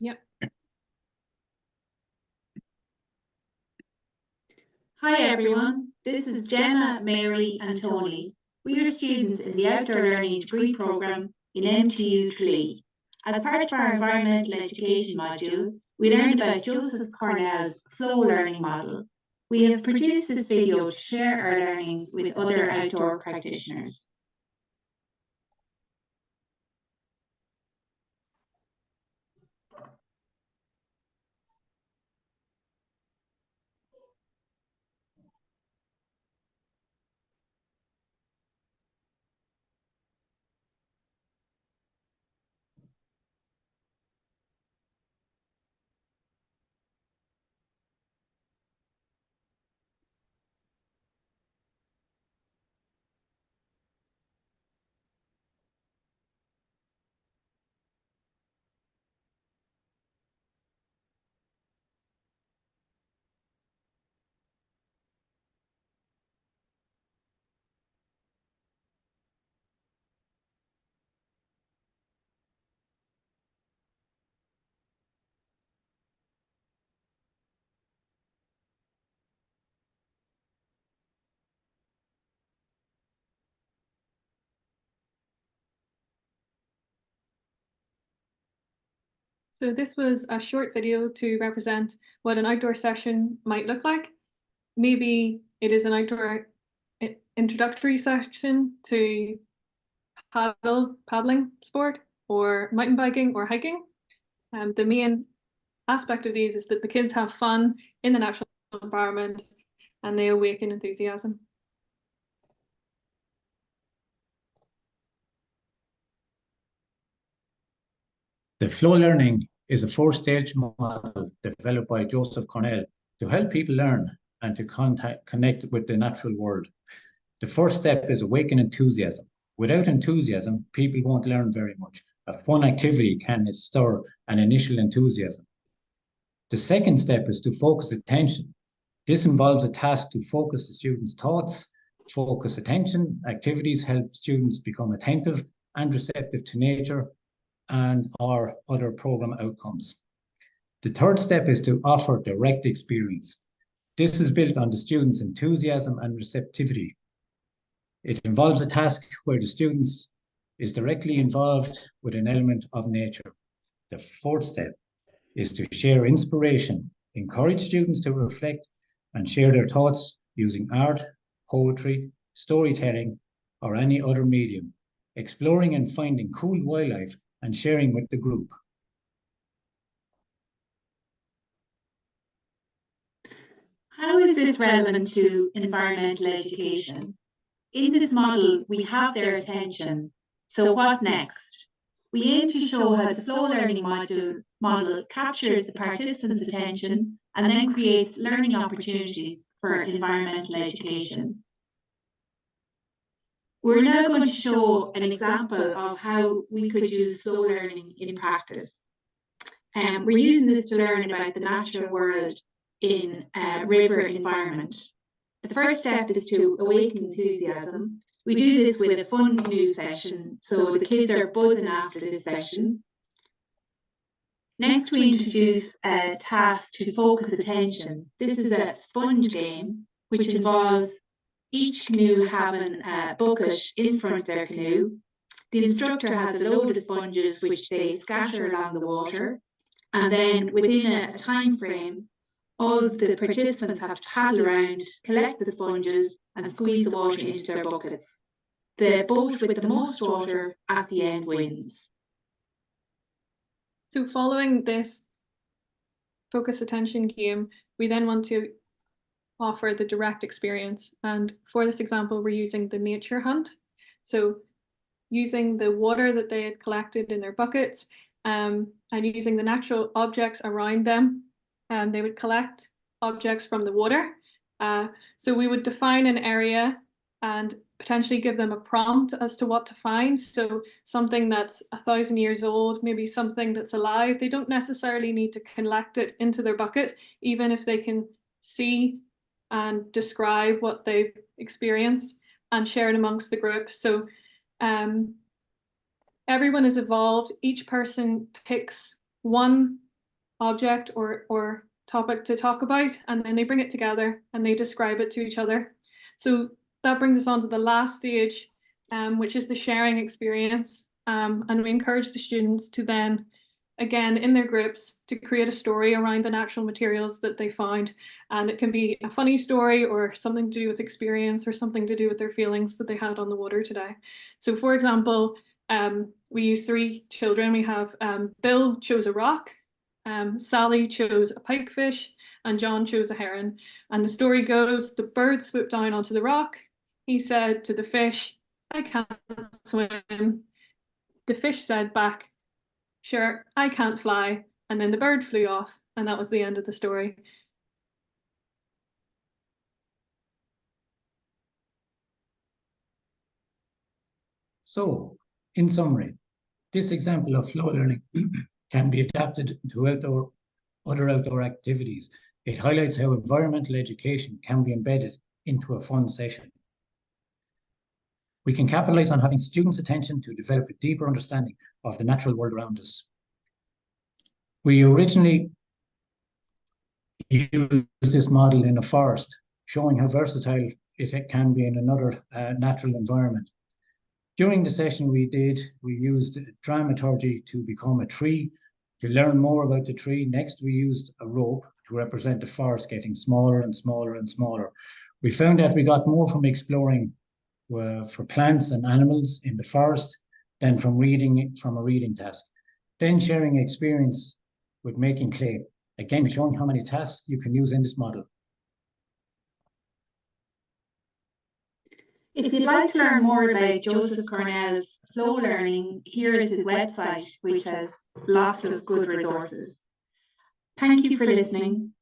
Yep. Hi everyone, this is Gemma, Mary and Tony. We are students in the Outdoor Learning Degree Programme in MTU Tralee. As part of our environmental education module, we learned about Joseph Cornell's flow learning model. We have produced this video to share our learnings with other outdoor practitioners. So this was a short video to represent what an outdoor session might look like. Maybe it is an outdoor introductory session to paddling sport or mountain biking or hiking. The main aspect of these is that the kids have fun in the natural environment and they awaken enthusiasm. The flow learning is a four-stage model developed by Joseph Cornell to help people learn and to connect with the natural world. The first step is awaken enthusiasm. Without enthusiasm, people won't learn very much. A fun activity can stir an initial enthusiasm. The second step is to focus attention. This involves a task to focus the students' thoughts. Focus attention activities help students become attentive and receptive to nature and our other program outcomes. The third step is to offer direct experience. This is built on the students' enthusiasm and receptivity. It involves a task where the students is directly involved with an element of nature. The fourth step is to share inspiration, encourage students to reflect and share their thoughts using art, poetry, storytelling, or any other medium, exploring and finding cool wildlife and sharing with the group. How is this relevant to environmental education? In this model, we have their attention. So what next? We aim to show how the flow learning model captures the participants' attention and then creates learning opportunities for environmental education. We're now going to show an example of how we could use flow learning in practice. We're using this to learn about the natural world in a river environment. The first step is to awaken enthusiasm. We do this with a fun canoe session, so the kids are buzzing after this session. Next, we introduce a task to focus attention. This is a sponge game, which involves each canoe having a bucket in front of their canoe. The instructor has a load of sponges which they scatter along the water, and then within a time frame, all of the participants have to paddle around, collect the sponges and squeeze the water into their buckets. The boat with the most water at the end wins. So following this focus attention game, we then want to offer the direct experience. And for this example, we're using the nature hunt. So using the water that they had collected in their buckets and using the natural objects around them, they would collect objects from the water. So we would define an area and potentially give them a prompt as to what to find. So something that's 1,000 years old, maybe something that's alive. They don't necessarily need to collect it into their bucket, even if they can see and describe what they've experienced and share it amongst the group. So everyone is involved. Each person picks one object or topic to talk about, and then they bring it together and they describe it to each other. So that brings us on to the last stage, which is the sharing experience. And we encourage the students to then, again, in their groups, to create a story around the natural materials that they found. And it can be a funny story or something to do with experience or something to do with their feelings that they had on the water today. So for example, we use 3 children. We have Bill chose a rock, Sally chose a pikefish, and John chose a heron. And the story goes, the bird swooped down onto the rock. He said to the fish, I can't swim. The fish said back, sure, I can't fly. And then the bird flew off, and that was the end of the story. So, in summary, this example of flow learning can be adapted to other outdoor activities. It highlights how environmental education can be embedded into a fun session. We can capitalize on having students' attention to develop a deeper understanding of the natural world around us. We originally used this model in a forest, showing how versatile it can be in another natural environment. During the session we used dramaturgy to become a tree, to learn more about the tree. Next, we used a rope to represent the forest getting smaller and smaller and smaller. We found that we got more from exploring for plants and animals in the forest than from a reading task. Then sharing experience with making clay. Again, showing how many tasks you can use in this model. If you'd like to learn more about Joseph Cornell's flow learning, here is his website, which has lots of good resources. Thank you for listening.